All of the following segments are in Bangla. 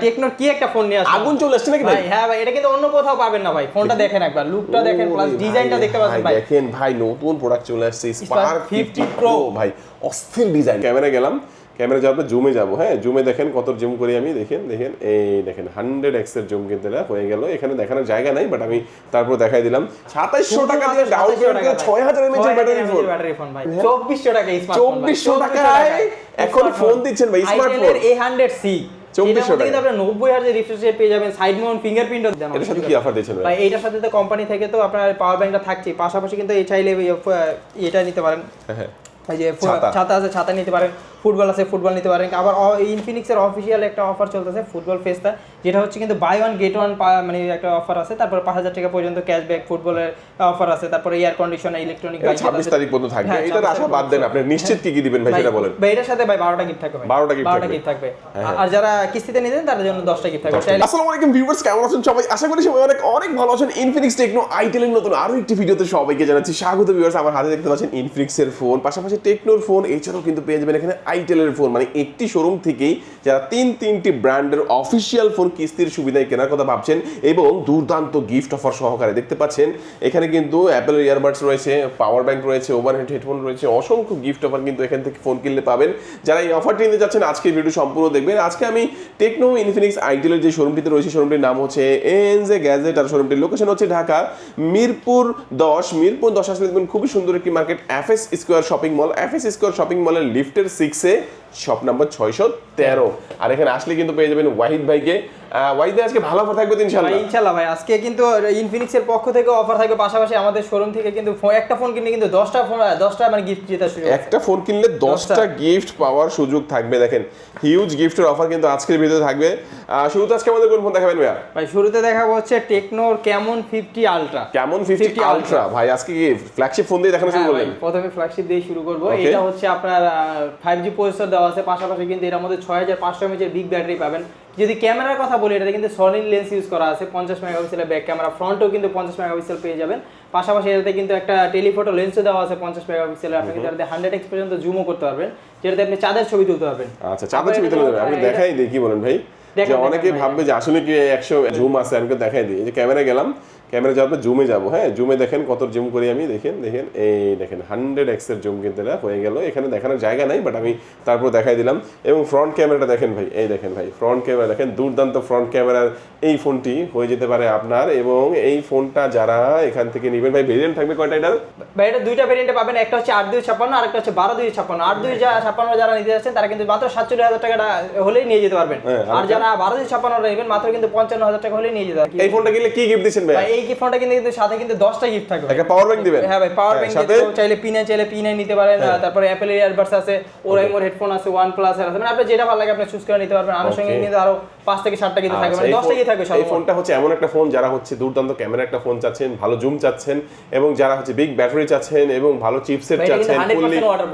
টেকনোর কি একটা ফোন নিয়ে আসছে, আগুন চলে আসছে নাকি ভাই? হ্যাঁ ভাই, এটা কিন্তু অন্য কোথাও পাবেন না ভাই। ফোনটা দেখেন একবার, লুকটা দেখেন, প্লাস ডিজাইনটা দেখতে পাচ্ছেন ভাই। দেখেন ভাই, নতুন প্রোডাক্ট চলে আসছে স্পার্ক 50 প্রো ভাই, অস্থির ডিজাইন। ক্যামেরা গেলাম, ক্যামেরা যাওয়ার পর জুমে যাবো। হ্যাঁ, জুমে দেখেন কত জুম করি আমি, দেখেন এই দেখেন 100x এর জুম কিন্তু এটা হয়ে গেল। এখানে দেখানোর জায়গা নাই, বাট আমি তারপর দেখাই দিলাম। 2700 টাকা দিয়ে ডাউন পেমেন্ট করে 6000 mAh এর ব্যাটারি ফোন ভাই, 2400 টাকা স্মার্টফোন, 2400 টাকায় এখন ফোন দিচ্ছেন ভাই, স্মার্টফোন A100C 2400 টাকা। আপনি 90Hz রিফ্রেশ রেট পেয়ে যাবেন, সাইড মাউন্ট ফিঙ্গারপ্রিন্টও দেন। এর সাথে কি অফার দিচ্ছেন ভাই? এইটার সাথে তো কোম্পানি থেকে তো আপনার পাওয়ার ব্যাংকটা থাকছে, পাশাপাশি কিন্তু এই চাইলে এটা নিতে পারেন। হ্যাঁ, এই যে ছাতা আছে, ছাতা নিতে পারেন, ফুটবল আছে, ফুটবল নিতে পারেন। আবার ইনফিনিক্সের অফিসিয়াল একটা অফার চলতেছে ফুটবল ফেস্টা, যেটা হচ্ছে কিন্তু বাই ওয়ান গেট ওয়ান, মানে একটা অফার আছে। তারপর 5000 টাকা পর্যন্ত ক্যাশব্যাক ফুটবলের অফার আছে। তারপরে এয়ার কন্ডিশনার, ইলেকট্রনিক 26 তারিখ পর্যন্ত থাকবে। এটার আশা বাদ দেন, আপনি নিশ্চিত কি দিবেন ভাই সেটা বলেন। ভাই এটার সাথে ভাই 12টা গিফট থাকবে, 12টা গিফট থাকবে। আর যারা কিস্তিতে নিতেন তাদের জন্য 10টা গিফট থাকবে। আসসালামু আলাইকুম ভিউয়ার্স, কেমন আছেন সবাই? আশা করি সবাই অনেক ভালো আছেন। ইনফিনিক্স টেকনো আইটেলের নতুন আরো একটি ভিডিওতে সবাইকে জানাচ্ছি স্বাগত। ভিউয়ার্স, আমার হাতে দেখতে পাচ্ছেন ইনফিনিক্সের ফোন, পাশাপাশি টেকনোর ফোন, এছাড়াও কিন্তু পেয়ে যাবেন এখানে আইটেলের ফোন। মানে একটি শোরুম থেকেই যারা তিনটি ব্র্যান্ডের অফিসিয়াল ফোন কিস্তির সুবিধায় কেনার কথা ভাবছেন এবং দুর্দান্ত গিফট অফার সহকারে দেখতে পাচ্ছেন এখানে কিন্তু অ্যাপেল ইয়ারবাডস রয়েছে, পাওয়ার ব্যাংক রয়েছে, ওভারহেড হেডফোন রয়েছে, অসংখ্য গিফট অফার কিন্তু এখান থেকে ফোন কিনলে পাবেন। যারা এই অফারটি নিতে যাচ্ছেন আজকে ভিডিও সম্পূর্ণ দেখবেন। আজকে আমি টেকনো ইনফিনিক্স আইটেলের যে শোরুমটিতে রয়েছে, শোরুমটির নাম হচ্ছে এএনজে গ্যাজেট, আর শোরুমটির লোকেশন হচ্ছে ঢাকা মিরপুর 10 আসলে দেখবেন খুবই সুন্দর একটি market, FS square shopping mall. FS square shopping মলের লিফটের 6-এ শপ নাম্বার 613। আর এখানে আসলে কিন্তু পেয়ে যাবেন ওয়াহিদ ভাইকে। ওয়াহিদ ভাই আজকে ভালো অফার থাকবে ইনশাআল্লাহ। ইনশাআল্লাহ ভাই, আজকে কিন্তু ইনফিনিক্সের পক্ষ থেকে অফার থাকবে, পাশাপাশি আমাদের শোরুম থেকে কিন্তু একটা ফোন কিনলে কিন্তু 10টা মানে গিফট জেতার সুযোগ। একটা ফোন কিনলে 10টা গিফট পাওয়ার সুযোগ থাকবে। দেখেন হিউজ গিফটের অফার কিন্তু আজকের ভিডিওতে থাকবে। শুরুতে আজকে আমাদের কোন ফোন দেখাবেন ভাইয়া? ভাই শুরুতে দেখাবো হচ্ছে টেকনোর ক্যামন 50 আলট্রা। ক্যামন 50 আলট্রা ভাই, আজকে কি ফ্ল্যাগশিপ ফোন দিয়ে দেখানো শুরু করলেন? প্রথমে ফ্ল্যাগশিপ দিয়ে শুরু করব। এটা হচ্ছে আপনার 5G প্রসেসর দেওয়া আছে, পাশাপাশি কিন্তু এর মধ্যে 6500 mAh এর বিগ ব্যাটারি পাবেন। যদি ক্যামেরার কথা বলি, এটাতে কিন্তু সনি লেন্স ইউজ করা আছে, 50 মেগাপিক্সেলের ব্যাক ক্যামেরা, ফ্রন্টেও কিন্তু 50 মেগাপিক্সেল পেয়ে যাবেন। পাশাপাশি এটাতে কিন্তু একটা টেলিফটো লেন্সও দেওয়া আছে 50 মেগাপিক্সেলের। আপনি কিন্তু এটাতে 100x পর্যন্ত জুমও করতে পারবেন, যেটাতে আপনি চাঁদের ছবি তুলতে পারবেন। আচ্ছা, চাঁদের ছবি তুলতে পারবেন। আপনি দেখাই দিই, কি বলেন ভাই? যে অনেকে ভাববে যে আসলে কি 100 জুম আছে, আমি দেখাই দিই। এই যে ক্যামেরা গেলাম, ক্যামেরা যাওয়ার পর জুমে যাবো। হ্যাঁ, জুমে দেখেন কত জুম করি আমি, দেখেন এই দেখেন 100x এর জুম কিন্তু এটা হয়ে গেল। এখানে দেখানোর জায়গা নাই, বাট আমি তারপর দেখাই দিলাম। এবং ফ্রন্ট ক্যামেরাটা দেখেন ভাই, এই দেখেন ভাই ফ্রন্ট ক্যামেরা দেখেন, দুর্দান্ত ফ্রন্ট ক্যামেরার এই ফোনটি হয়ে যেতে পারে আপনার। এবং এই ফোনটা যারা এখান থেকে নেবেন ভাই, ভেরিয়েন্ট থাকবে কয়টা এটার? ভাই এটা দুইটা ভেরিয়েন্টে পাবেন, একটা হচ্ছে 8/256 আর একটা হচ্ছে 12/256। 8/256 যারা নিতে যাচ্ছেন তারা কিন্তু মাত্র 47,000 টাকা হলেই নিয়ে যেতে পারবেন। আর যারা 12/256 নেবেন মাত্র কিন্তু 55,000 টাকা হলেই নিয়ে যেতে পারবেন। এই ফোনটা কিনলে কি গিফট দিচ্ছেন ভাই? এই ফোনটা কিন্তু সাথে কিন্তু 10টা গিফট থাকবে। একটা পাওয়ার ব্যাংক দিবেন? হ্যাঁ ভাই, পাওয়ার ব্যাংক সাথে চাইলে P9 নিতে পারেন। তারপরে অ্যাপেল ইয়ারবাডস আছে, ওরাইমোর হেডফোন আছে, OnePlus এর আছে। মানে আপনি যেটা ভালো লাগে আপনি চুজ করে নিতে পারবেন। আমার সঙ্গে কিন্তু আরো 5 থেকে 7টা গিফট থাকবে, মানে 10টা গিফট থাকবে। এই ফোনটা হচ্ছে এমন একটা ফোন যারা হচ্ছে দুর্দান্ত ক্যামেরা একটা ফোন চাচ্ছেন, ভালো জুম চাচ্ছেন, এবং যারা হচ্ছে বিগ ব্যাটারি চাচ্ছেন এবং ভালো চিপসেট চাচ্ছেন,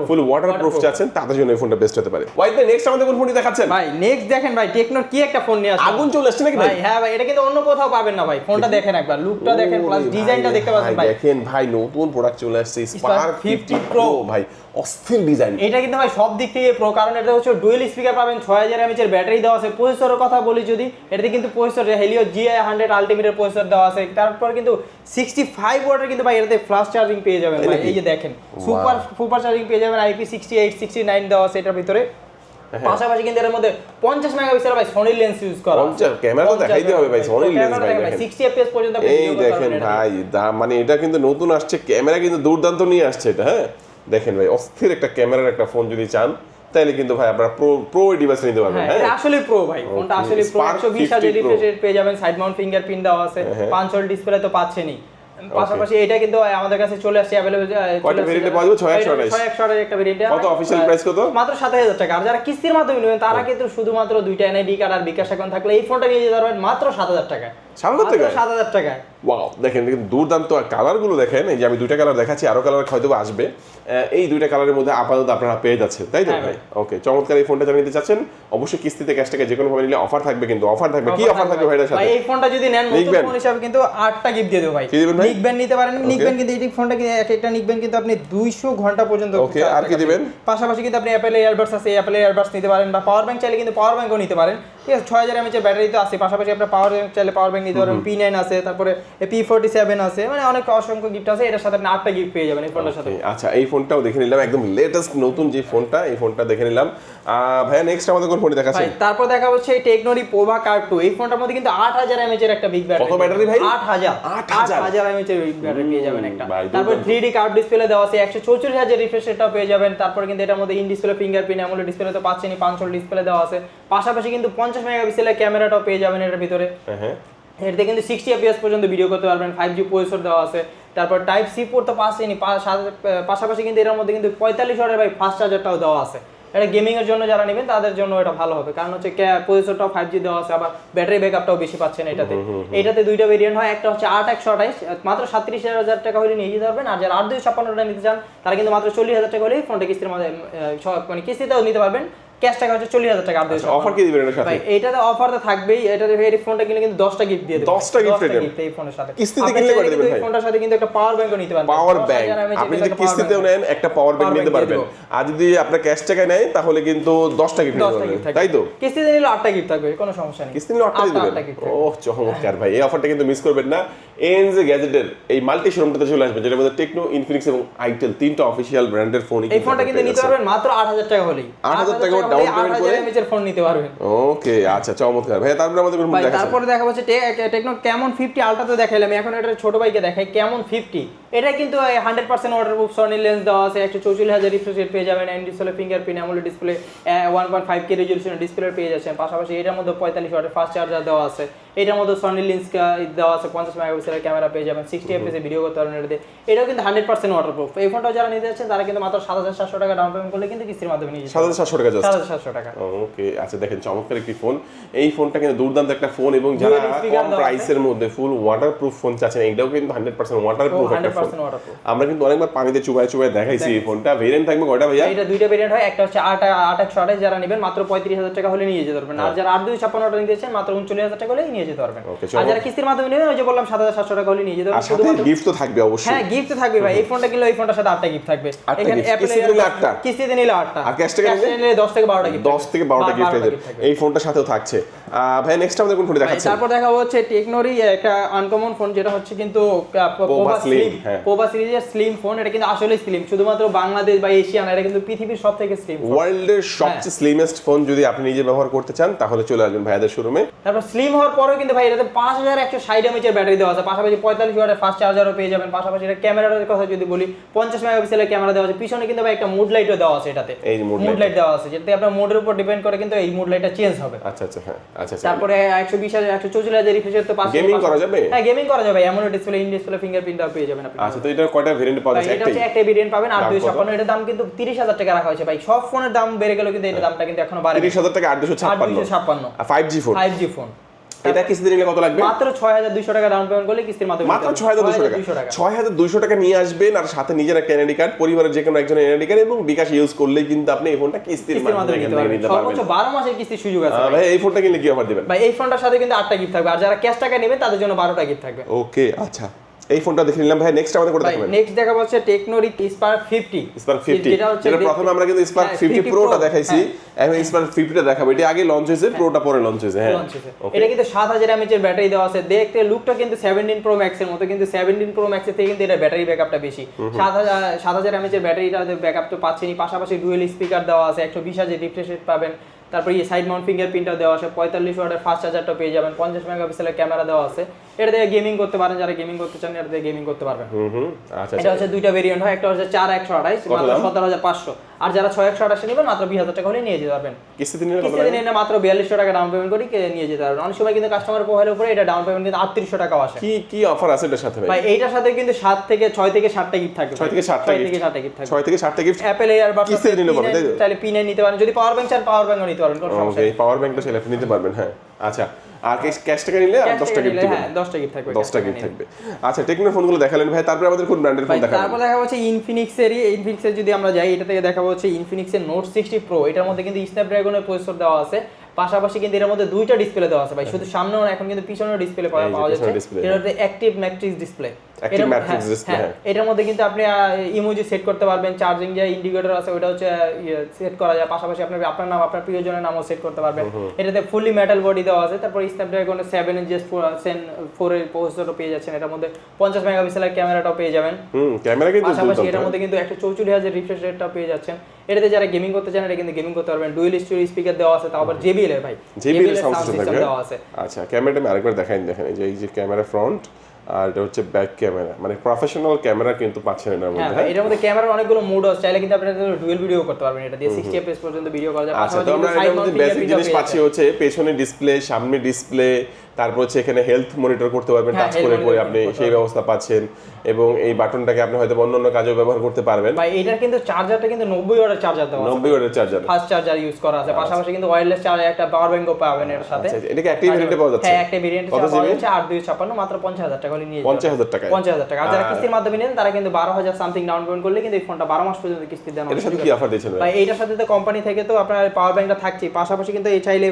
ফুল ওয়াটারপ্রুফ চাচ্ছেন, তাদের জন্য এই ফোনটা বেস্ট হতে পারে। ওয়াইড ভাই নেক্সট আমাদের কোন ফোনটি দেখাচ্ছেন? ভাই নেক্সট দেখেন ভাই, টেকনোর কি একটা ফোন নিয়ে আসছে, আগুন চলে আসছে নাকি ভাই? হ্যাঁ ভাই, এটা কিন্তু অন্য কোথাও পাবেন না ভাই। ফোনটা দেখেন একবার, লুকটা দেখেন, প্লাস ডিজাইনটা দেখতে পাচ্ছেন ভাই। দেখেন ভাই, নতুন প্রোডাক্ট চলে আসছে স্পার্ক 50 প্রো ভাই, অস্থির ডিজাইন। এটা কিন্তু ভাই সব দিক থেকে প্রো, কারণ এটা হচ্ছে ডুয়েল স্পিকার পাবেন, 6000 mAh এর ব্যাটারি দেওয়া আছে। প্রসেসরের কথা বলি যদি, এটাতে কিন্তু প্রসেসর হেলিও GI100 আলটিমেটের প্রসেসর দেওয়া আছে। তারপর কিন্তু 65 ওয়াটের কিন্তু ভাই এটাতে ফাস্ট চার্জিং পেয়ে যাবেন ভাই। এই যে দেখেন সুপার চার্জিং পেয়ে যাবেন, IP68 69 দেওয়া আছে এটার ভিতরে। পাশাপাশি কিন্তু এর মধ্যে 50 মেগাপিক্সেল ভাই সনি লেন্স ইউজ করা আছে। ক্যামেরা তো দেখাইতে হবে ভাই, সনি লেন্স ভাই দেখেন 60 fps পর্যন্ত আপনি এই দেখেন ভাই, মানে এটা কিন্তু নতুন আসছে, ক্যামেরা কিন্তু দুর্দান্ত নিয়ে আসছে এটা। হ্যাঁ দেখেন ভাই, অস্থির একটা ক্যামেরার একটা ফোন যদি চান তাহলে কিন্তু ভাই আপনারা প্রো ডিভাইস নিতে পারবেন। হ্যাঁ এটা আসলে প্রো ভাই, ফোনটা আসলে প্রো। 120Hz রিফ্রেশ রেট পেয়ে যাবেন, সাইড মাউন্ট ফিঙ্গারপ্রিন্ট দেওয়া আছে, পাঁচ হোল ডিসপ্লে তো পাচ্ছেনই। পাশাপাশি এটা কিন্তু আমাদের কাছে চলে আসছে अवेलेबल। কয়টা ভেরিয়েন্টে পাওয়া যাবে? 628 এর একটা ভেরিয়েন্ট। কত অফিশিয়াল প্রাইস কত? মাত্র 7000 টাকা। আর যারা কিস্তির মাধ্যমে নেবেন তারা কিন্তু শুধুমাত্র দুইটা এনআইডি কার্ড আর বিকাশ অ্যাকাউন্ট থাকলে এই ফোনটা নিয়ে যেতে পারবেন মাত্র 7000 টাকা। 7000 টাকা। ওয়াও, দেখেন দুর্দান্ত কালারগুলো দেখেন। এই যে আমি দুইটা কালার দেখাচ্ছি, আরো কালার হয়তো আসবে। এই দুইটা কালারের মধ্যে আপাতত আপনারা পেয়ে যাচ্ছেন, তাই তো ভাই? ওকে, চমৎকার এই ফোনটা যারা নিতে চাচ্ছেন অবশ্যই কিস্তিতে ক্যাশ টাকা যে কোনো ভাবে নিলে অফার থাকবে। কিন্তু অফার থাকবে কি অফার থাকবে ভাই এর সাথে? ভাই এই ফোনটা যদি নেন নতুন ফোন হিসাবে কিন্তু 8টা গিফট দিয়ে দেব ভাই। নিক ব্যান্ড নিতে পারেন। নিক ব্যান্ড কিন্তু এই ফোনটা কিন্তু এক একটা নিক ব্যান্ড কিন্তু আপনি 200 ঘন্টা পর্যন্ত ওকে, আর কি দিবেন? পাশাপাশি কিন্তু আপনি অ্যাপেল ইয়ারবাডস আছে, অ্যাপেল ইয়ারবাডস নিতে পারেন, বা পাওয়ার ব্যাংক চাইলে কিন্তু পাওয়ার ব্যাংকও নিতে পারেন। ঠিক আছে, 6000 mAh এর ব্যাটারি তো আছে, পাশাপাশি আপনার পাওয়ার ব্যাংক চাইলে পাওয়ার ব্যাংক নিতে পারেন। P9 আছে, তারপরে P47 আছে, মানে অনেক অসংখ্য গিফট আছে। এটার সাথে আপনি 8টা গিফট পেয়ে যাবেন এই ফোনটার সাথে। আচ্ছা, এই ফোনটাও দেখে নিলাম, একদম লেটেস্ট নতুন যে ফোনটা, এই ফোনটা দেখে নিলাম। ভাইয়া নেক্সট আমাদের কোন ফোনটি দেখাচ্ছেন? তারপর দেখা হচ্ছে এই টেকনোরি পোভা কার্ড 2। এই ফোনটার মধ্যে কিন্তু 8000 mAh এর একটা বিগ ব্যাটারি। কত ব্যাটারি ভাই? 8000 mAh এর বিগ ব্যাটারি পেয়ে যাবেন একটা। তারপর 3D কার্ভ ডিসপ্লে দেওয়া আছে, 144000 রিফ্রেশ রেটটাও পেয়ে যাবেন। তারপর কিন্তু এটার মধ্যে in display fingerprint, AMOLED display তো পাচ্ছেনই, 500 ডিসপ্লে দেওয়া আছে। পাশাপাশি কিন্তু 50 মেগাপিক্সেলের ক্যামেরাটাও পেয়ে যাবেন এর ভিতরে। হ্যাঁ, এটাতে কিন্তু 60 fps পর্যন্ত ভিডিও করতে পারবেন, 5G প্রসেসর দেওয়া আছে। তারপর টাইপ সি পোর্ট তো পাচ্ছেনই, পাশাপাশি কিন্তু এর মধ্যে কিন্তু 45 ওয়াটের ভাই ফাস্ট চার্জারটাও দেওয়া আছে। এটা গেমিং এর জন্য যারা নেবেন তাদের জন্য এটা ভালো হবে, কারণ হচ্ছে প্রসেসরটাও 5G দেওয়া আছে, আবার ব্যাটারি ব্যাকআপটাও বেশি পাচ্ছেন এটাতে। এটাতে দুইটা ভেরিয়েন্ট হয়, একটা হচ্ছে 8128, মাত্র 37,000 টাকা হলে নিয়ে যেতে পারবেন। আর যারা 8256টা নিতে চান তারা কিন্তু মাত্র 40,000 টাকা হলেই ফোনটা কিস্তির মধ্যে মানে কিস্তিতেও নিতে পারবেন। ক্যাশ টাকা হচ্ছে 40,000 টাকা। অফার কি দিবেন এর সাথে? ভাই এইটাতে অফার তো থাকবেই, এটাতে এই ফোনটা কিনলে কিন্তু 10টা গিফট দিয়ে দেব। 10টা গিফট এই ফোনের সাথে কিস্তিতে কিনলে কত দিবেন ভাই? এই ফোনটার সাথে কিন্তু একটা পাওয়ার ব্যাংকও নিতে পারবেন। পাওয়ার ব্যাংক আপনি যদি কিস্তিতেও নেন একটা পাওয়ার ব্যাংক নিতে পারবেন, আর যদি আপনার ক্যাশ টাকায় নেয় তাহলে কিন্তু 10টা গিফট নিতে পারবেন, তাই তো? কিস্তিতে নিলে 8টা গিফট থাকবে, কোনো সমস্যা নেই। কিস্তি নিলে 8টা দিবেন। ওহ চমৎকার ভাই, এই অফারটা কিন্তু মিস করবেন না। এনজে গ্যাজেটের এই মাল্টি শোরুমটাতে চলে আসবেন, যেটার মধ্যে টেকনো, ইনফিনিক্স এবং আইটেল তিনটা অফিশিয়াল ব্র্যান্ডের ফোন। এই ফোনটা কিন্তু নিতে পারবেন মাত্র 8000 টাকা হলেই। 8000 টাকা ডাউন পেমেন্ট করে এর ফোন নিতে পারবেন। ওকে, আচ্ছা চমৎকার ভাই। তারপরে আমাদের কোন ফোন দেখাচ্ছেন? তারপরে দেখা হচ্ছে টেকনো ক্যামন 50 আলট্রা তো দেখাইলাম, এখন এটা ছোট ভাইকে দেখাই ক্যামন 50। এটা কিন্তু 100% ওয়াটারপ্রুফ, সনি লেন্স দেওয়া আছে, 144000 রিফ্রেশ রেট পেয়ে যাবেন, and display fingerprint, AMOLED display, 1.5K resolution display পেয়ে যাচ্ছেন। পাশাপাশি এটার মধ্যে 45 ওয়াটের ফাস্ট চার্জার দেওয়া আছে। এটার মধ্যে সনি লেন্স দেওয়া আছে, 50 মেগাপিক্সেলের ক্যামেরা পেয়ে যাবেন, 60 fps এ ভিডিও করতে পারবেন এটাতে। এটাও কিন্তু 100% ওয়াটারপ্রুফ। এই ফোনটা যারা নিতে যাচ্ছেন তারা কিন্তু মাত্র 7700 টাকা ডাউন পেমেন্ট করলে কিন্তু কিস্তির মাধ্যমে নিয়ে যাবেন। 7700 টাকা জাস্ট? 7700 টাকা। ওকে, আচ্ছা দেখেন চমৎকার একটি ফোন। এই ফোনটা কিন্তু দুর্দান্ত একটা ফোন, এবং যারা কম প্রাইসের মধ্যে ফুল ওয়াটারপ্রুফ ফোন চাচ্ছেন, এটাও কিন্তু 100% ওয়াটারপ্রুফ একটা ফোন। আমরা কিন্তু অনেকবার পানিতে চুবায় চুবায় দেখাইছি এই ফোনটা। ভেরিয়েন্ট থাকবে কয়টা ভাইয়া? এটা দুইটা ভেরিয়েন্ট হয়, একটা হচ্ছে 8128, যারা নেবেন মাত্র 35000 টাকা হলে নিয়ে যেতে পারবেন। আর যারা 8256টা নিতে চান মাত্র 39000 টাকা হলে নিয়ে যেতে পারবেন। আর যারা কিস্তির মাধ্যমে নেবেন, ওই যে বললাম 7700 টাকা হলে নিয়ে যেতে পারবেন। সাথে গিফট তো থাকবে অবশ্যই। হ্যাঁ, গিফট তো থাকবে ভাই। এই ফোনটা কিনলে এই ফোনটার সাথে 8টা গিফট থাকবে। এখানে কিস্তিতে নিলে 8টা, কিস্তিতে নিলে 8টা, আর ক্যাশ টাকা নিলে 10 থেকে 12টা গিফট। 10 থেকে 12টা গিফট এই ফোনটার সাথেও থাকছে। ভাই নেক্সট আমাদের কোন ফোনটা দেখাচ্ছেন? তারপর দেখাবো হচ্ছে টেকনোরই একটা আনকমন ফোন, যেটা হচ্ছে কিন্তু পোভা স্লিম। পোভা সিরিজের স্লিম ফোন। এটা কিন্তু আসলে স্লিম, শুধুমাত্র বাংলাদেশ বা এশিয়া না, এটা কিন্তু পৃথিবীর সবথেকে স্লিম, ওয়ার্ল্ডের সবচেয়ে স্লিমেস্ট ফোন। যদি আপনি নিজে ব্যবহার করতে চান তাহলে চলে আসবেন ভাইয়াদের শোরুমে। তারপর স্লিম হওয়ার পরেও কিন্তু ভাই এটাতে 5160 mAh এর ব্যাটারি দেওয়া আছে, পাশাপাশি 45 ওয়াটের ফাস্ট চার্জারও পেয়ে যাবেন। পাশাপাশি এটা ক্যামেরার কথা যদি বলি, 50 মেগাপিক্সেলের ক্যামেরা দেওয়া আছে। পিছনে কিন্তু ভাই একটা মুড লাইটও দেওয়া আছে এটাতে। এই মুড লাইট দেওয়া আছে, যেটা আপনার মোডের উপর ডিপেন্ড করে কিন্তু এই মুড লাইটটা চেঞ্জ হবে। আচ্ছা আচ্ছা, হ্যাঁ আচ্ছা। তারপরে 120000 144000 রিফ্রেশ রেট তো পাশে গেমিং করা যাবে। হ্যাঁ, গেমিং করা যাবে। অ্যামোলেড ডিসপ্লে, ইন ডিসপ্লে ফিঙ্গারপ্রিন্টও পেয়ে যাবেন আপনি। আচ্ছা, তো এটা কয়টা ভেরিয়েন্ট পাওয়া যাচ্ছে? এটা হচ্ছে একটা ভেরিয়েন্ট পাবেন 8256। এটার দাম কিন্তু 30000 টাকা রাখা হয়েছে ভাই। সব ফোনের দাম বেড়ে গেল কিন্তু এটার দামটা কিন্তু এখনো বাড়েনি। 30000 টাকা 8256। 5G phone. 5G phone. এটা কিস্তিতে নিলে কত লাগবে? মাত্র 6200 টাকা ডাউন পেমেন্ট করলে কিস্তির মাধ্যমে মাত্র 6200 টাকা। 6200 টাকা নিয়ে আসবেন, আর সাথে নিজের একটা এনআইডি কার্ড, পরিবারের যে কোনো একজনের এনআইডি কার্ড এবং বিকাশ ইউজ করলেই কিন্তু আপনি এই ফোনটা কিস্তির মাধ্যমে নিতে পারবেন। সর্বোচ্চ 12 মাসের কিস্তির সুযোগ আছে ভাই। এই ফোনটা কিনলে কি অফার দিবেন ভাই? এই ফোনটার সাথে কিন্তু 8টা গিফট থাকবে, আর যারা ক্যাশ টাকা নেবেন তাদের জন্য 12টা গিফট থাকবে। ওকে, আচ্ছা এই ফোনটা দেখে নিলাম ভাই। নেক্সট আমাদের কোনটা দেখাবেন? নেক্সট দেখাবো হচ্ছে টেকনোরি স্পার্ক 50। স্পার্ক 50, যেটা প্রথমে আমরা কিন্তু স্পার্ক 50 প্রোটা দেখাইছি, এখন স্পার্ক 50টা দেখাবো। এটা আগে লঞ্চ হয়েছে, প্রোটা পরে লঞ্চ হয়েছে। হ্যাঁ, এটা কিন্তু 7000 mAh এর ব্যাটারি দেওয়া আছে। দেখতে লুকটা কিন্তু 17 প্রো ম্যাক্স এর মতো, কিন্তু 17 প্রো ম্যাক্স এর থেকে কিন্তু এটা ব্যাটারি ব্যাকআপটা বেশি। 7000 mAh এর ব্যাটারিটা ব্যাকআপ তো পাচ্ছেনই, পাশাপাশি ডুয়েল স্পিকার দেওয়া আছে, 120Hz রিফ্রেশ রেট পাবেন। তারপর এই সাইড মাউন্ট ফিঙ্গারপ্রিন্টও দেওয়া আছে, 45 ওয়াটের ফাস্ট চার্জারটা পেয়ে যাবেন, 50 মেগাপিক্সেলের ক্যামেরা দেওয়া আছে। এটা দিয়ে গেমিং করতে পারেন, যারা গেমিং করতে চান এটা দিয়ে গেমিং করতে পারবেন। আচ্ছা, এটা হচ্ছে দুইটা ভেরিয়েন্ট হয়, একটা হচ্ছে 4128 মাত্র 17500, আর যারা 6128 নেবেন মাত্র 20000 টাকা হলে নিয়ে যেতে পারবেন। কিস্তিতে নিলে মাত্র 4200 টাকা ডাউন পেমেন্ট করে নিয়ে যেতে পারবেন। অনেক সময় কিন্তু কাস্টমার প্রোফাইলের উপরে এটা ডাউন পেমেন্ট কিন্তু 3800 টাকাও আসে। কি অফার আছে এটার সাথে ভাই? এইটার সাথে কিন্তু 6 থেকে 7টা গিফট থাকবে। 6 থেকে 7টা গিফট থাকবে। 6 থেকে 7টা গিফট অ্যাপেল এয়ারবাডস কিস্তিতে নিলে পাবেন, তাই তো? তাহলে P9 নিতে পারেন, যদি পাওয়ার ব্যাংক চান পাওয়ার ব্যাংকও নিতে পারবেন, কোনো সমস্যা নেই। পাওয়ার ব্যাংকটা সেটা নিতে পারবেন। হ্যাঁ, আচ্ছা। আর ক্যাশ টাকা নিলে 10টা গিফট দিবেন। হ্যাঁ, 10টা গিফট থাকবে। 10টা গিফট থাকবে। আচ্ছা, টেকনোর ফোনগুলো দেখালেন ভাই, তারপরে আমাদের কোন ব্র্যান্ডের ফোন দেখাবেন? তারপর দেখাবো হচ্ছে ইনফিনিক্সের যদি আমরা যাই, এটা থেকে দেখাবো হচ্ছে ইনফিনিক্সের নোট 60 প্রো। এটার মধ্যে কিন্তু স্ন্যাপড্রাগনের প্রসেসর দেওয়া আছে, পাশাপাশি কিন্তু এর মধ্যে দুইটা ডিসপ্লে দেওয়া আছে ভাই। শুধু সামনেও না, এখন কিন্তু পিছনেও ডিসপ্লে পাওয়া যাচ্ছে। এটা হচ্ছে active matrix display. Active matrix display, হ্যাঁ। এটার মধ্যে কিন্তু আপনি ইমোজি সেট করতে পারবেন, চার্জিং যে ইন্ডিকেটর আছে ওটা হচ্ছে সেট করা যায়, পাশাপাশি আপনার নাম আপনার প্রিয়জনের নামও সেট করতে পারবেন। এটাতে ফুলি মেটাল বডি দেওয়া আছে, তারপর স্ন্যাপড্রাগনের 7 Gen 4 এর প্রসেসরও পেয়ে যাচ্ছেন। এটার মধ্যে 50 মেগাপিক্সেলের ক্যামেরাটাও পেয়ে যাবেন। ক্যামেরা কিন্তু পাশাপাশি এটার মধ্যে কিন্তু 164,000 রিফ্রেশ রেটটাও পেয়ে যাচ্ছেন। এটাতে যারা গেমিং করতে চান এটা কিন্তু গেমিং করতে পারবেন। ডুয়েল স্টোরি স্পিকার দেওয়া আছে, তাও আবার JBL এর ভাই, JBL এর সাউন্ড সিস্টেম সিস্টেম দেওয়া আছে। আচ্ছা, ক্যামেরাটা আমি আরেকবার দেখেন এই যে ক্যামেরা ফ্রন্ট আর এটা হচ্ছে ব্যাক ক্যামেরা, মানে প্রফেশনাল ক্যামেরা কিন্তু পাচ্ছেন এর মধ্যে। হ্যাঁ, এটার মধ্যে ক্যামেরার অনেকগুলো মোড আছে, চাইলে কিন্তু আপনি ডুয়াল ভিডিও করতে পারবেন। এটা দিয়ে 60 fps পর্যন্ত ভিডিও করা যায়। আচ্ছা, তো আমরা এর মধ্যে বেসিক জিনিস পাচ্ছি হচ্ছে পেছনে ডিসপ্লে, সামনে ডিসপ্লে, তারপর হচ্ছে এখানে হেলথ মনিটর করতে পারবেন টাচ করে পরে আপনি সেই ব্যবস্থা পাচ্ছেন, এবং এই বাটনটাকে আপনি হয়তো অন্য কাজেও ব্যবহার করতে পারবেন। ভাই এটার কিন্তু চার্জারটা কিন্তু 90 ওয়াটের চার্জার দেওয়া আছে, 90 ওয়াটের চার্জার, ফাস্ট চার্জার ইউজ করা আছে। পাশাপাশি কিন্তু ওয়্যারলেস চার্জার একটা পাওয়ার ব্যাংকও পাবেন এর সাথে। আচ্ছা, এটা কি অ্যাক্টিভ ভেরিয়েন্টে পাওয়া যাচ্ছে? হ্যাঁ, অ্যাক্টিভ ভেরিয়েন্টে পাওয়া যাচ্ছে 8256, মাত্র 50,000 টাকা হলে নিয়ে যাবেন। 50,000 টাকা, 50,000 টাকা। আর যারা কিস্তির মাধ্যমে নেন তারা কিন্তু 12,000 সামথিং ডাউন পেমেন্ট করলে কিন্তু এই ফোনটা 12 মাস পর্যন্ত কিস্তি দেন। এর সাথে কি অফার দিচ্ছেন ভাই? এইটার সাথে তো কোম্পানি থেকে তো আপনার পাওয়ার ব্যাংকটা থাকছেই, পাশাপাশি কিন্তু এই চাইলে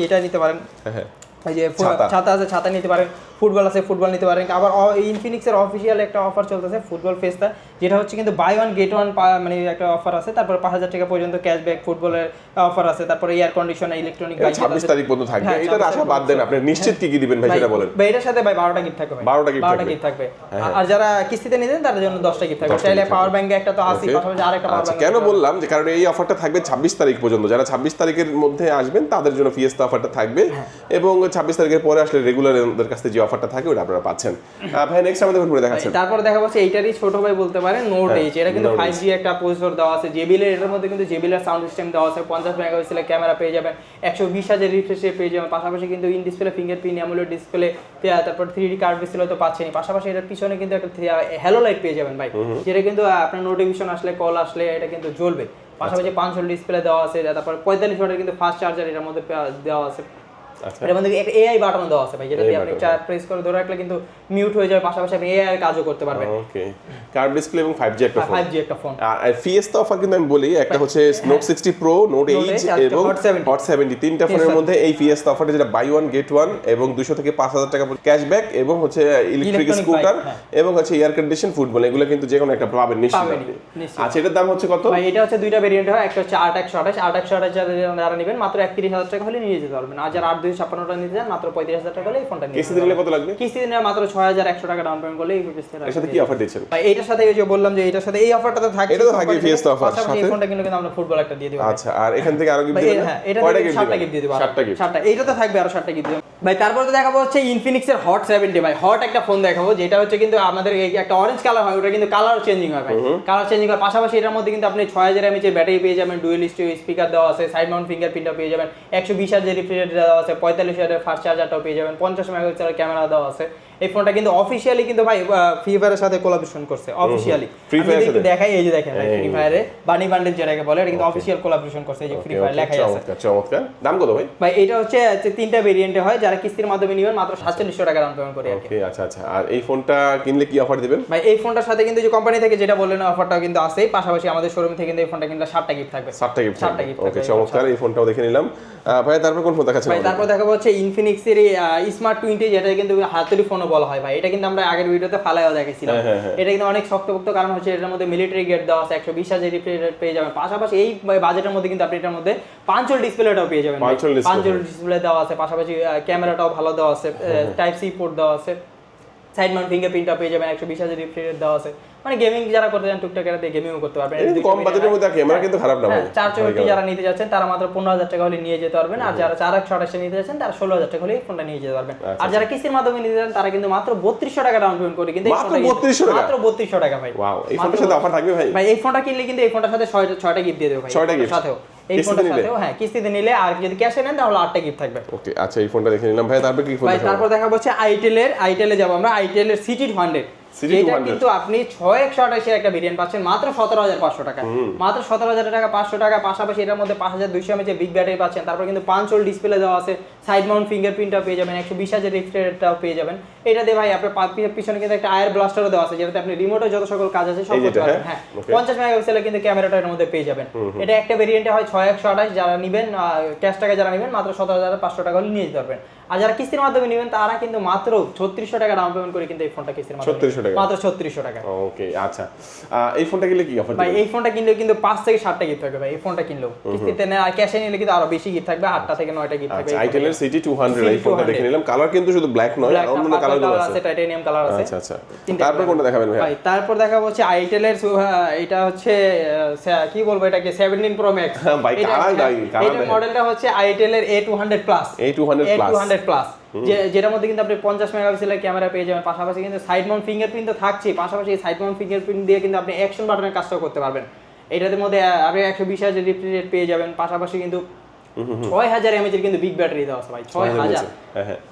এটা নিতে পারেন। হ্যাঁ, এই যে ছাতা আছে, ছাতা নিতে পারেন, ফুটবল আছে, ফুটবল নিতে পারেন। আবার ইনফিনিক্সের অফিসিয়াল একটা অফার চলতেছে ফুটবল ফেস্টা, যেটা হচ্ছে কিন্তু বাই ওয়ান গেট ওয়ান, মানে একটা অফার আছে। তারপর 5,000 টাকা পর্যন্ত ক্যাশব্যাক ফুটবলের অফার আছে। তারপরে এয়ার কন্ডিশনার, ইলেকট্রনিক 26 তারিখ পর্যন্ত থাকবে। এটার আশা বাদ দেন, আপনি নিশ্চিত কি দিবেন ভাই সেটা বলেন। ভাই এটার সাথে ভাই 12টা গিফট থাকবে, 12টা গিফট থাকবে। আর যারা কিস্তিতে নিতেন তাদের জন্য 10টা গিফট থাকবে। চাইলে পাওয়ার ব্যাংক একটা তো আছে, পাশাপাশি আরেকটা পাওয়ার ব্যাংক। কেন বললাম যে কারণ এই অফারটা থাকবে 26 তারিখ পর্যন্ত। যারা 26 তারিখের মধ্যে আসবেন তাদের জন্য ফিয়েস্তা অফারটা থাকবে, এবং 26 তারিখের পরে আসলে রেগুলার ওদের কাছ থেকে যে অফারটা থাকে ওটা আপনারা পাচ্ছেন। ভাই নেক্সট আমাদের ঘুরে দেখাচ্ছেন। তারপর দেখা যাচ্ছে এইটারই ছোট ভাই বলতে পারেন নোট এইচ। এটা কিন্তু 5G একটা প্রসেসর দেওয়া আছে। JBL এর, এটার মধ্যে কিন্তু JBL এর সাউন্ড সিস্টেম দেওয়া আছে। 50 মেগাপিক্সেলের ক্যামেরা পেয়ে যাবেন, 120,000 রিফ্রেশ রেট পেয়ে যাবেন। পাশাপাশি কিন্তু in display fingerprint, AMOLED display, তারপর 3D কার্ভ ডিসপ্লে তো পাচ্ছেনই। পাশাপাশি এটার পিছনে কিন্তু একটা হ্যালো লাইট পেয়ে যাবেন ভাই, যেটা কিন্তু আপনার নোটিফিকেশন আসলে, কল আসলে এটা কিন্তু জ্বলবে। পাশাপাশি 5 ডিসপ্লে দেওয়া আছে। তারপর 45 ওয়াটের কিন্তু ফাস্ট চার্জার এটার মধ্যে দেওয়া আছে। আচ্ছা, এর মধ্যে একটা AI বাটন দেওয়া আছে ভাই, যেটা দিয়ে আপনি প্রেস করে ধরে রাখলে কিন্তু মিউট হয়ে যাবে। পাশাপাশি আপনি AI এর কাজও করতে পারবেন। ওকে, কার্ভ ডিসপ্লে এবং 5G একটা ফোন। 5G একটা ফোন। আর ফিয়েস্তা অফার কিন্তু আমি বলি, একটা হচ্ছে নোট 60 প্রো, নোট 8 এবং হট 70, তিনটা ফোনের মধ্যে এই ফিয়েস্তা অফারটা, যেটা বাই ওয়ান গেট ওয়ান, এবং 200 থেকে 5,000 টাকা ক্যাশব্যাক, এবং হচ্ছে ইলেকট্রিক স্কুটার, এবং হচ্ছে এয়ার কন্ডিশন, ফুটবল, এগুলো কিন্তু যে কোনো একটা পাবেন নিশ্চিত। আচ্ছা, এটার দাম হচ্ছে কত ভাই? এটা হচ্ছে দুইটা ভেরিয়েন্ট হয়, একটা হচ্ছে 8/128, 8/128 যারা নেবেন মাত্র 31,000 টাকা হলে নিয়ে যেতে পারবেন। আর যারা 8/256টা নিতে চান মাত্র 35,000 টাকা হলে এই ফোনটা নিয়ে কিস্তি দিলে কত লাগবে? কিস্তি দিলে মাত্র 6,100 টাকা ডাউন পেমেন্ট করলে এই ফোনটা। এর সাথে কি অফার দিচ্ছেন ভাই? এইটার সাথে এই যে বললাম যে এইটার সাথে এই অফারটা তো থাকে, এটা তো থাকে ফিয়েস্তা অফার সাথে এই ফোনটা কিন্তু আমরা ফুটবল একটা দিয়ে দেব। আচ্ছা, আর এখান থেকে আরো গিফট দিবেন? হ্যাঁ, এটা কয়টা থেকে 7টা গিফট দিয়ে দেব। 7টা গিফট। 7টা, এইটাতে থাকবে আরো 7টা গিফট দেব ভাই। তারপর তো দেখাবো হচ্ছে ইনফিনিক্সের হট 70 ভাই। হট একটা ফোন দেখাবো, যেটা হচ্ছে কিন্তু আমাদের একটা অরেঞ্জ কালার হয়, ওটা কিন্তু কালার চেঞ্জিং হয় ভাই। কালার চেঞ্জিং হয়, পাশাপাশি এটার মধ্যে কিন্তু আপনি 6000 mAh এর ব্যাটারি পেয়ে যাবেন, ডুয়েল স্পিকার দেওয়া আছে, সাইড মাউন্ট ফিঙ্গারপ্রিন্টও পেয়ে যাবেন, 120,000 রিফ্রেশ রেট দেওয়া আছে, 45 ওয়াটের ফাস্ট চার্জারটাও পেয়ে যাবেন, 50 মেগাপিক্সেলের ক্যামেরা দেওয়া আছে। এই ফোনটা কিন্তু অফিশিয়ালি কিন্তু ভাই ফ্রি ফায়ারের সাথে কোলাবোরেশন করছে অফিশিয়ালি। ফ্রি ফায়ারের সাথে দেখাই, এই যে দেখেন ভাই, ফ্রি ফায়ারে বানি বান্ডেল যেটাকে বলে, এটা কিন্তু অফিশিয়াল কোলাবোরেশন করছে। এই যে ফ্রি ফায়ার লেখাই আছে। চমৎকার। দাম কত ভাই? ভাই এটা হচ্ছে তিনটা ভেরিয়েন্টে হয়, যারা কিস্তির মাধ্যমে নেবেন মাত্র 4700 টাকা ডাউন পেমেন্ট করে আর কি। ওকে, আচ্ছা আচ্ছা। আর এই ফোনটা কিনলে কি অফার দিবেন? ভাই এই ফোনটার সাথে কিন্তু যে কোম্পানি থেকে যেটা বললেন অফারটাও কিন্তু আছে, পাশাপাশি আমাদের শোরুম থেকে কিন্তু এই ফোনটা কিনলে 7টা গিফট থাকবে। 7টা গিফট। 7টা গিফট। ওকে, চমৎকার। এই ফোনটাও দেখে নিলাম ভাই। তারপর কোন ফোন দেখাচ্ছেন? ভাই তারপর দেখাবো হচ্ছে ইনফিনিক্সের স্মার্ট 20, যেটা কিন্তু হাতুড়ি ফোনও বলা হয় ভাই। এটা কিন্তু আমরা আগের ভিডিওতে ফালাইও দেখেছিলাম। এটা কিন্তু অনেক শক্তপোক্ত, কারণ হচ্ছে এটার মধ্যে মিলিটারি গেট দেওয়া আছে, 120,000 রিফ্রেশ রেট পেয়ে যাবেন। পাশাপাশি এই বাজেটের মধ্যে কিন্তু আপনি এটার মধ্যে 5 ডিসপ্লেটাও পেয়ে যাবেন। 5 ডিসপ্লে দেওয়া আছে, পাশাপাশি ক্যামেরাটাও ভালো দেওয়া আছে, টাইপ সি পোর্ট দেওয়া আছে, সাইড মাউন্ট ফিঙ্গারপ্রিন্টটা পেয়ে যাবেন, 120,000 রিফ্রেশ রেট দেওয়া আছে। মানে গেমিং যারা করতে চান টুকটাক এটাতে গেমিংও করতে পারবেন। এটা কম বাজেটের মধ্যে ক্যামেরা কিন্তু খারাপ না ভাই। 464 যারা নিতে যাচ্ছেন তারা মাত্র 15,000 টাকা হলে নিয়ে যেতে পারবেন। আর যারা 4/128 নিতে যাচ্ছেন তারা 16,000 টাকা হলে এই ফোনটা নিয়ে যেতে পারবেন। আর যারা কিস্তির মাধ্যমে নিতে চান তারা কিন্তু মাত্র 3200 টাকা ডাউন পেমেন্ট করে কিন্তু মাত্র 3200 টাকা, মাত্র 3200 টাকা ভাই। ওয়াও, এই ফোনটার সাথে অফার থাকবে ভাই? ভাই এই ফোনটা কিনলে কিন্তু এই ফোনটার সাথে 6টা গিফট দিয়ে দেব ভাই। 6টা গিফট সাথেও এই ফোনটার সাথেও, হ্যাঁ কিস্তিতে নিলে, আর যদি ক্যাশে নেন তাহলে 8টা গিফট থাকবে। ওকে, আচ্ছা, এই ফোনটা দেখে নিলাম ভাই। তারপর কি ফোন ভাই দেখাবো? তারপর দেখাবো হচ্ছে আইটেলে যাব আমরা। আইটেলের CT200, এটা কিন্তু আপনি 6128 একটা ভেরিয়েন্ট পাচ্ছেন মাত্র 17,500 টাকা, মাত্র 17,000 টাকা 500 টাকা। পাশাপাশি এটার মধ্যে 5200 mAh বিগ ব্যাটারি পাচ্ছেন। তারপর কিন্তু 5 ডিসপ্লে দেওয়া আছে, সাইড মাউন্ট ফিঙ্গারপ্রিন্টটাও পেয়ে যাবেন, 120,000 রিফ্রেশ রেটটাও পেয়ে যাবেন। এটা দিয়ে ভাই আপনার পিছনে কিন্তু একটা আয়ার ব্লাস্টারও দেওয়া আছে, যেটাতে আপনি রিমোটে যত সকল কাজ আছে সব করতে পারবেন। হ্যাঁ, 50 মেগাপিক্সেলের কিন্তু ক্যামেরাটা এর মধ্যে পেয়ে যাবেন। এটা একটা ভেরিয়েন্টে হয় 6128, যারা নেবেন ক্যাশ টাকা যারা নেবেন মাত্র 17,500 টাকা হলে নিয়ে যেতে পারবেন। আর যারা কিস্তির মাধ্যমে নেবেন তারা কিন্তু মাত্র 3600 টাকা ডাউন পেমেন্ট করে কিন্তু এই ফোনটা কিস্তির মাধ্যমে 3600 টাকা মাত্র 3600 টাকা। ওকে আচ্ছা, এই ফোনটা কিনলে কি অফার ভাই এই ফোনটা কিনলে কিন্তু 5 থেকে 7টা গিফট থাকবে ভাই। এই ফোনটা কিনলেও কিস্তিতে না আর ক্যাশে নিলে কিন্তু আরো বেশি গিফট থাকবে, 8টা থেকে 9টা গিফট থাকবে। আইটেলের সিটি 200 এই ফোনটা দেখে নিলাম, কালার কিন্তু শুধু ব্ল্যাক নয়, অন্য কালারগুলো আছে, টাইটানিয়াম কালার আছে। আচ্ছা আচ্ছা, তারপর কোনটা দেখাবেন ভাই? তারপর দেখাবো হচ্ছে আইটেলের এটা হচ্ছে কি বলবো এটাকে 17 প্রো ম্যাক্স। ভাই কালার দাই, কালার এটা মডেলটা হচ্ছে আইটেলের A200 প্লাস, A200 প্লাস যেটার মধ্যে কিন্তু আপনি 50 মেগাপিক্সেলের ক্যামেরা পেয়ে যাবেন, পাশাপাশি কিন্তু সাইড মাউন্ট ফিঙ্গারপ্রিন্ট তো থাকছেই, পাশাপাশি সাইড মাউন্ট ফিঙ্গারপ্রিন্ট দিয়ে কিন্তু আপনি অ্যাকশন বাটনের কাজটাও করতে পারবেন। এটার মধ্যে আপনি 120Hz রিফ্রেশ রেট পেয়ে যাবেন, পাশাপাশি কিন্তু 6000 mAh এর কিন্তু বিগ ব্যাটারি দেওয়া আছে ভাই, 6000।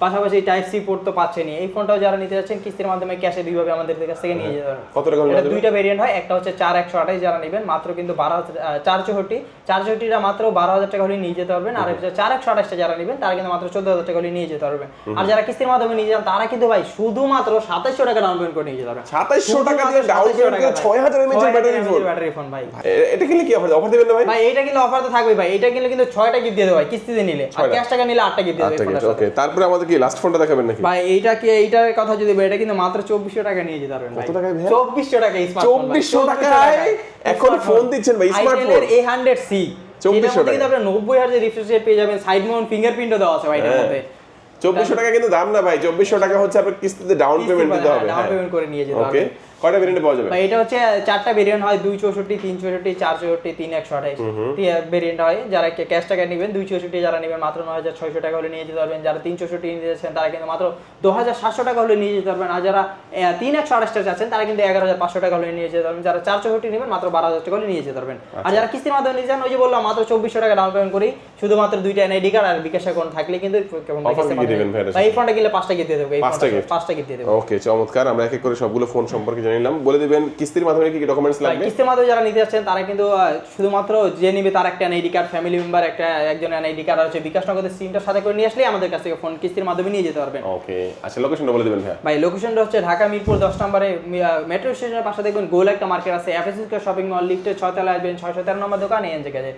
পাশাপাশি টাইপ সি পোর্ট তো পাচ্ছেনই। এই ফোনটাও যারা নিতে যাচ্ছেন কিস্তির মাধ্যমে ক্যাশে দুইভাবে আমাদের কাছ থেকে নিয়ে যেতে পারবেন। কত টাকা হলো? এটা দুইটা ভেরিয়েন্ট হয়, একটা হচ্ছে 4128 যারা নেবেন মাত্র কিন্তু 464টা মাত্র 12000 টাকা হলে নিয়ে যেতে পারবেন, আর হচ্ছে 4128টা যারা নেবেন তারা কিন্তু মাত্র 14000 টাকা হলে নিয়ে যেতে পারবেন। আর যারা কিস্তির মাধ্যমে নিয়ে যান তারা কিন্তু ভাই শুধুমাত্র 2700 টাকা ডাউন পেমেন্ট করে নিয়ে যেতে পারবেন। 2700 টাকা দিয়ে ডাউন পেমেন্ট করে 6000 mAh এর ব্যাটারি ফোন ভাই। এটা কিনলে কি অফার দিবেন না ভাই? ভাই এটা কিনলে অফার তো থাকবে ভাই, এটা কিনলে কিন্তু 6টা গিফট দিয়ে দেব ভাই কিস্তিতে নিলে, আর ক্যাশ টাকা নিলে 8টা গিফট দিয়ে দেব। ওকে, তারপরে আমাদের কি লাস্ট ফোনটা দেখাবেন নাকি ভাই? এইটার কথা যদি বলি, এটা কিন্তু মাত্র 2400 টাকা নিয়ে যেতে পারবেন ভাই। কত টাকায় ভাই? 2400 টাকা স্মার্টফোন। 2400 টাকায় এখন ফোন দিচ্ছেন ভাই স্মার্টফোন। আইটেলের A100C 2400 টাকা কিন্তু আপনি 90Hz রিফ্রেশ রেট পেয়ে যাবেন, সাইড মাউন্ট ফিঙ্গারপ্রিন্টও দেওয়া আছে ভাই এটার মধ্যে। 2400 টাকা কিন্তু দাম না ভাই, 2400 টাকা হচ্ছে আপনার কিস্তিতে ডাউন পেমেন্ট দিতে হবে। ডাউন পেমেন্ট করে নিয়ে যেতে ওকে, হবে। কয়টা ভেরিয়েন্টে পাওয়া যাবে ভাই এটা হচ্ছে 4টা ভেরিয়েন্ট হয়, 264, 364, 464, 3128 ভেরিয়েন্ট হয়। যারা ক্যাশ টাকা নেবেন 264 যারা নেবেন মাত্র 9600 টাকা হলে নিয়ে যেতে পারবেন। যারা 364 নিতে যাচ্ছেন তারা কিন্তু মাত্র 2700 টাকা হলে নিয়ে যেতে পারবেন। আর যারা 3128 চাচ্ছেন তারা কিন্তু 11500 টাকা হলে নিয়ে যেতে পারবেন। যারা 464 নেবেন মাত্র 12000 টাকা হলে নিয়ে যেতে পারবেন। আর যারা কিস্তির মাধ্যমে নিয়ে যান, ওই যে বললাম মাত্র 2400 টাকা ডাউন পেমেন্ট করি, শুধুমাত্র দুইটা এনআইডি কার্ড আর বিকাশ অ্যাকাউন্ট থাকলে কিন্তু এই ফোনটা কিনলে 5টা গিফট দিয়ে দেবো। এই ফোনটা 5টা গিফট দিয়ে দেবো। ওকে চমৎকার, আমরা এক এক করে সবগুলো ফোন সম্পর্কে জানি নিলাম। বলে দিবেন কিস্তির মাধ্যমে কি কি ডকুমেন্টস লাগবে? কিস্তির মাধ্যমে যারা নিতে যাচ্ছেন তারা কিন্তু শুধুমাত্র যে নিবে তার একটা এনআইডি কার্ড, ফ্যামিলি মেম্বার একজন এনআইডি কার্ড আছে, বিকাশ নগদের সিমটার সাথে করে নিয়ে আসলে আমাদের কাছ থেকে ফোন কিস্তির মাধ্যমে নিয়ে যেতে পারবেন। ওকে আচ্ছা, লোকেশনটা বলে দিবেন ভাই। লোকেশনটা হচ্ছে ঢাকা মিরপুর 10 নম্বরে মেট্রো স্টেশনের পাশে দেখবেন গোল একটা মার্কেট আছে, এফএসসি শপিং মল, লিফটের 6 তলায় আসবেন, 613 নম্বর দোকান এনজে গ্যাজেট।